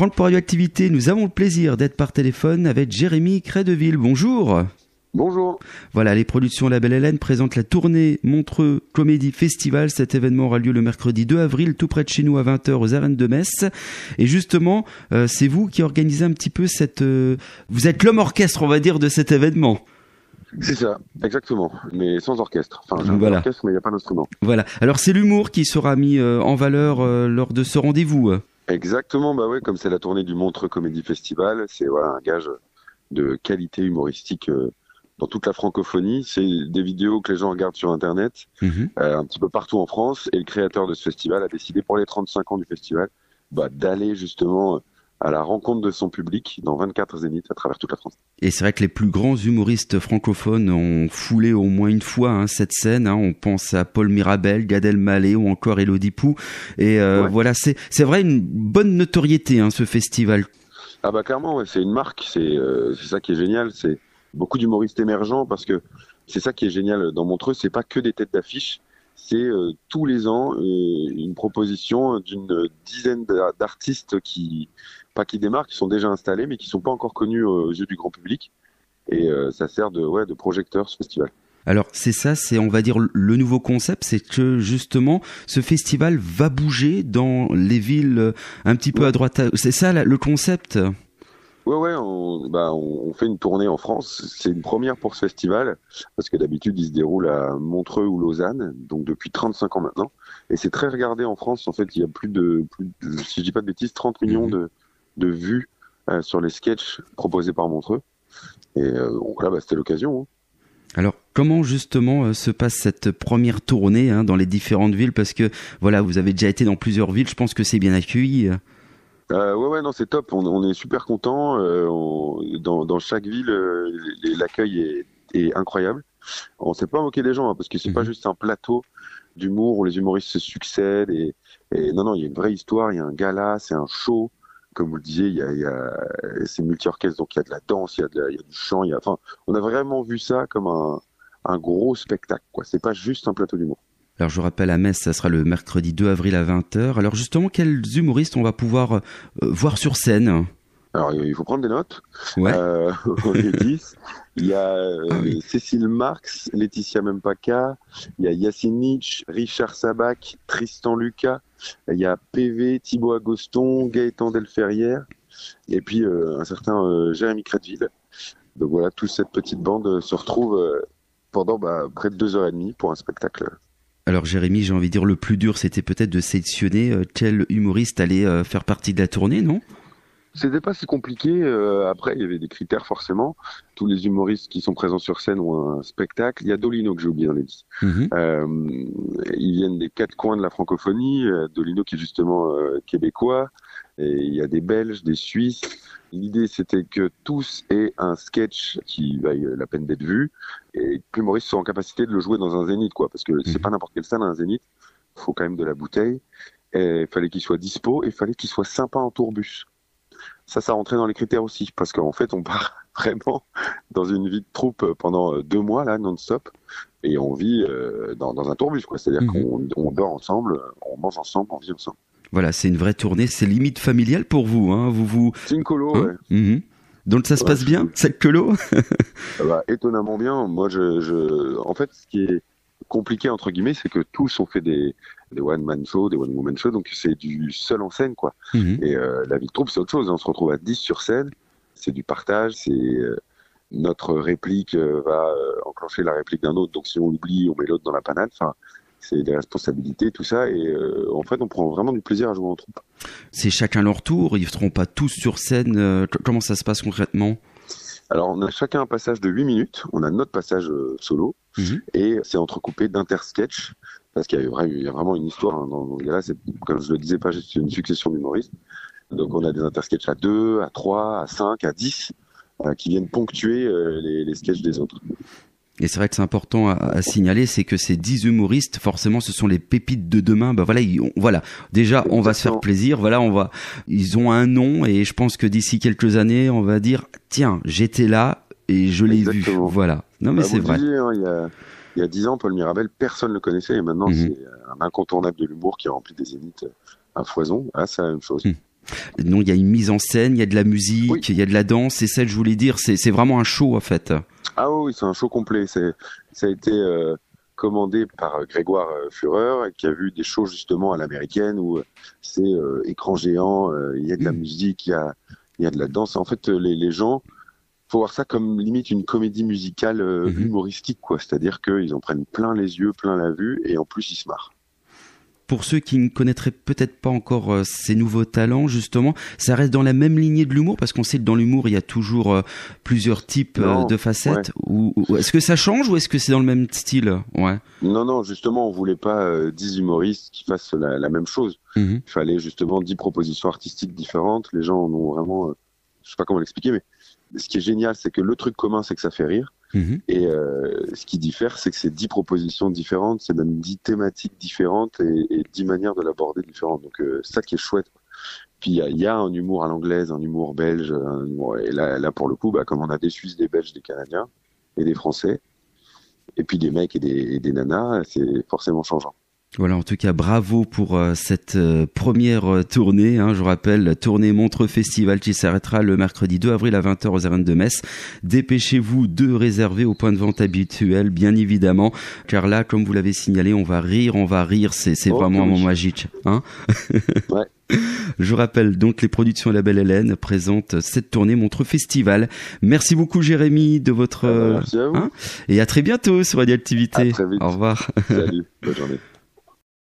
Franck, pour Radioactivité, nous avons le plaisir d'être par téléphone avec Jérémy Crédeville. Bonjour. Bonjour. Voilà, les productions La Belle Hélène présentent la tournée Montreux Comédie Festival. Cet événement aura lieu le mercredi 2 avril, tout près de chez nous, à 20h aux arènes de Metz. Et justement, c'est vous qui organisez un petit peu cette... Vous êtes l'homme orchestre, on va dire, de cet événement. C'est ça, exactement, mais sans orchestre. Enfin, j'ai un orchestre, mais il n'y a pas d'instrument. Voilà. Alors, c'est l'humour qui sera mis en valeur lors de ce rendez-vous. Exactement, bah ouais, comme c'est la tournée du Montreux Comédie Festival, c'est un gage de qualité humoristique dans toute la francophonie. C'est des vidéos que les gens regardent sur Internet, un petit peu partout en France, et le créateur de ce festival a décidé pour les 35 ans du festival d'aller justement à la rencontre de son public dans 24 zéniths à travers toute la France. Et c'est vrai que les plus grands humoristes francophones ont foulé au moins une fois cette scène. On pense à Paul Mirabel, Gad Elmaleh ou encore Élodie Pou. Et voilà, c'est vrai une bonne notoriété ce festival. Ah bah clairement, ouais, c'est une marque. C'est ça qui est génial. C'est beaucoup d'humoristes émergents parce que c'est ça qui est génial dans Montreux. C'est pas que des têtes d'affiche. C'est tous les ans une proposition d'une dizaine d'artistes qui démarrent, qui sont déjà installés, mais qui sont pas encore connus aux yeux du grand public. Et ça sert de projecteur, ce festival. Alors c'est ça, c'est on va dire le nouveau concept, c'est que justement ce festival va bouger dans les villes un petit peu à droite. C'est ça le concept. Ouais, on fait une tournée en France. C'est une première pour ce festival, parce que d'habitude, il se déroule à Montreux ou Lausanne, donc depuis 35 ans maintenant. Et c'est très regardé en France. En fait, il y a plus de si je dis pas de bêtises, 30 millions de vues sur les sketchs proposés par Montreux. Et donc là, c'était l'occasion. Alors, comment justement se passe cette première tournée dans les différentes villes? Parce que, voilà, vous avez déjà été dans plusieurs villes, je pense que c'est bien accueilli. Ouais, non, c'est top. On est super contents. Dans chaque ville, l'accueil est incroyable. On s'est pas moqué des gens, parce que c'est pas juste un plateau d'humour où les humoristes se succèdent. Et non, il y a une vraie histoire. Il y a un gala, c'est un show. Comme vous le disiez, c'est multi-orchestre, donc il y a de la danse, il y a du chant. On a vraiment vu ça comme un gros spectacle, quoi. C'est pas juste un plateau d'humour. Alors je rappelle, à Metz, ça sera le mercredi 2 avril à 20h. Alors justement, quels humoristes on va pouvoir voir sur scène? Alors il faut prendre des notes. Ouais. On est 10. Il y a Cécile Marx, Laetitia Mempaka, il y a Yacine Nietzsche, Richard Sabac, Tristan Lucas, il y a PV, Thibaut Agoston, Gaëtan Delferrière, et puis un certain Jérémy Crédeville. Donc voilà, toute cette petite bande se retrouve pendant près de 2h30 pour un spectacle. Alors Jérémy, j'ai envie de dire, le plus dur, c'était peut-être de sélectionner quel humoriste allait faire partie de la tournée, non ? C'était pas si compliqué. Après, il y avait des critères forcément. Tous les humoristes qui sont présents sur scène ont un spectacle. Il y a Dolino que j'ai oublié dans les 10. Ils viennent des 4 coins de la francophonie. Dolino qui est justement québécois. Et il y a des Belges, des Suisses. L'idée, c'était que tous aient un sketch qui vaille la peine d'être vu et que l'humoriste soit en capacité de le jouer dans un zénith, quoi. Parce que c'est pas n'importe quelle salle, un zénith. Il faut quand même de la bouteille. Il fallait qu'il soit dispo et il fallait qu'il soit sympa en tourbus. Ça rentrait dans les critères aussi, parce qu'en fait, on part vraiment dans une vie de troupe pendant 2 mois, là, non-stop, et on vit dans un tourbus, quoi. C'est-à-dire qu'on dort ensemble, on mange ensemble, on vit ensemble. Voilà, c'est une vraie tournée, c'est limite familial pour vous, hein. C'est une colo, ouais. Donc ça se passe bien, cette colo? Étonnamment bien. Moi, en fait, ce qui est compliqué, entre guillemets, c'est que tous ont fait des one-man shows, des one-woman shows, donc c'est du seul en scène, quoi. Et la vie de troupe, c'est autre chose. On se retrouve à 10 sur scène, c'est du partage, notre réplique va enclencher la réplique d'un autre, donc si on l'oublie, on met l'autre dans la panade. Enfin, c'est des responsabilités, tout ça, et en fait, on prend vraiment du plaisir à jouer en troupe. C'est chacun leur tour, ils ne seront pas tous sur scène. Comment ça se passe concrètement? Alors, on a chacun un passage de 8 minutes, on a notre passage solo, et c'est entrecoupé d'inter-sketch, parce qu'il y a vraiment une histoire dans ce gars-là, comme je le disais, pas juste une succession d'humoristes. Donc on a des inter-sketchs à 2, à 3, à 5, à 10, qui viennent ponctuer les sketchs des autres. Et c'est vrai que c'est important à signaler, c'est que ces 10 humoristes, forcément, ce sont les pépites de demain. Voilà. Déjà, on va se faire plaisir. Voilà, ils ont un nom et je pense que d'ici quelques années, on va dire, tiens, j'étais là et je l'ai vu. Voilà. Non, mais c'est vrai. Il y a 10 ans, Paul Mirabel, personne ne le connaissait et maintenant, c'est un incontournable de l'humour qui remplit des zéniths à foison. Ah, c'est la même chose. Non, il y a une mise en scène, il y a de la musique, il y a de la danse, c'est ça que je voulais dire, c'est vraiment un show en fait. Ah oui, c'est un show complet. Ça a été commandé par Grégoire Führer, qui a vu des shows justement à l'américaine où c'est écran géant, il y a de la musique, il y a de la danse. En fait, les gens, faut voir ça comme limite une comédie musicale humoristique, quoi. C'est-à-dire qu'ils en prennent plein les yeux, plein la vue, et en plus ils se marrent. Pour ceux qui ne connaîtraient peut-être pas encore ces nouveaux talents, justement, ça reste dans la même lignée de l'humour, parce qu'on sait que dans l'humour, il y a toujours plusieurs types de facettes. Ouais. Ou est-ce que ça change ou est-ce que c'est dans le même style? Ouais. Non, justement, on voulait pas 10 humoristes qui fassent la même chose. Il fallait justement 10 propositions artistiques différentes. Les gens en ont vraiment... je sais pas comment l'expliquer, mais ce qui est génial, c'est que le truc commun, c'est que ça fait rire. Et ce qui diffère, c'est que c'est 10 propositions différentes, c'est même 10 thématiques différentes et 10 manières de l'aborder différentes. Donc ça qui est chouette. Puis il y a un humour à l'anglaise, un humour belge, et là pour le coup, comme on a des Suisses, des Belges, des Canadiens et des Français, et puis des mecs et des nanas, c'est forcément changeant. Voilà, en tout cas, bravo pour cette première tournée. Je vous rappelle, la tournée Montreux Festival qui s'arrêtera le mercredi 2 avril à 20h aux arènes de Metz. Dépêchez-vous de réserver au point de vente habituel, bien évidemment, car là, comme vous l'avez signalé, on va rire, c'est vraiment un moment magique. Ouais. Je rappelle donc les productions La Belle Hélène présentent cette tournée Montreux Festival. Merci beaucoup Jérémy de votre... Merci à vous. Et à très bientôt sur Radioactivité. À très vite. Au revoir. Salut, bonne journée.